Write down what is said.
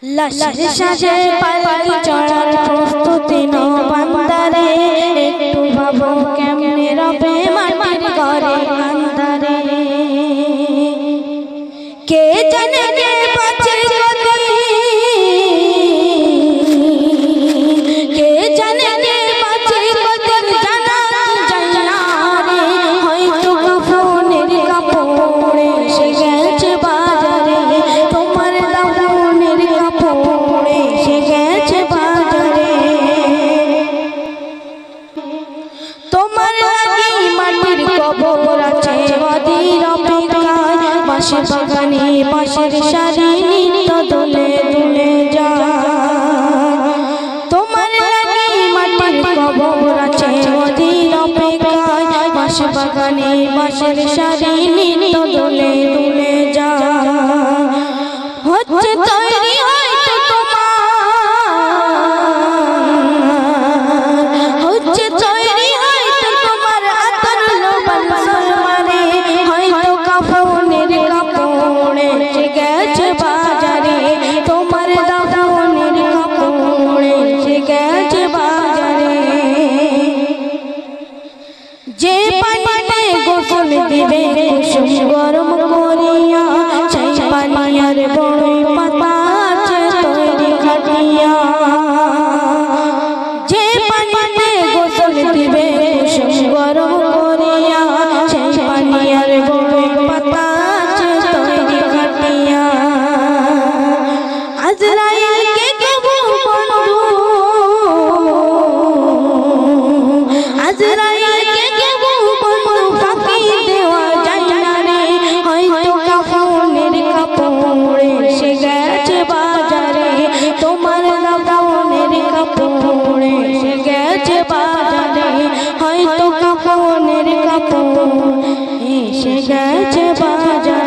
লাশের সাজে পালকি চড়ার প্রস্তুতি নাও বান্দারে, একটু ভাবো কেমনে রবে মাটির ঘরে আন্ধারে। কে জানে কে বাঁচে কতদিন, কে জানে কে বাঁচে কতদিন, জানা যায় না রে। হয়তো কাফনের কাপড়ে এসে গেছে বাজারে, তোমার দাফনের কাপড়ে এসে গেছে বাজারে। তোমার লাগি মাটির কবর আছে অধীর অপেক্ষায়, বাঁশি বাগানে বাঁশের সারি নিত্য দোলে দুলে যায়। তোমার লাগি মাটির কবর আছে অধীর অপেক্ষায়, বাঁশি বাগানে বাঁশের সারি নিত্য দোলে দুলে যায়। হচ্ছে তৈরি হয়তো তোমার, হচ্ছে তৈরি হয়তো তোমার আতর লোবান সলমানে, হয়তো কাফনের কাপড়ে এসে গেছে বাজারে, তোমার দাফনের কাপড়ে এসে গেছে বাজারে। যে পানিতে গোসল দিবে কুসুম গরম করিয়া, সেই পানিয়ার বড়ই পাতা আছে তৈরি খাটিয়া। যে পানিতে গোসল দিবে কুসুম গরম করিয়া, সেই পানিয়ার বড়ই পাতা আছে তৈরি খাটিয়া। আজরাইলকে কেবু বন্ধু, আজরাইলকে কেবু বন্ধু ফাঁকি দেওয়া যায় না রে। হয়তো কাফনের কাপড়ে এসে গেছে বাজারে, তোমার দাফনের কাপড়ে এসে গেছে বাজারে, হয়তো কাফনের কাপড় এসে গেছে বাজারে।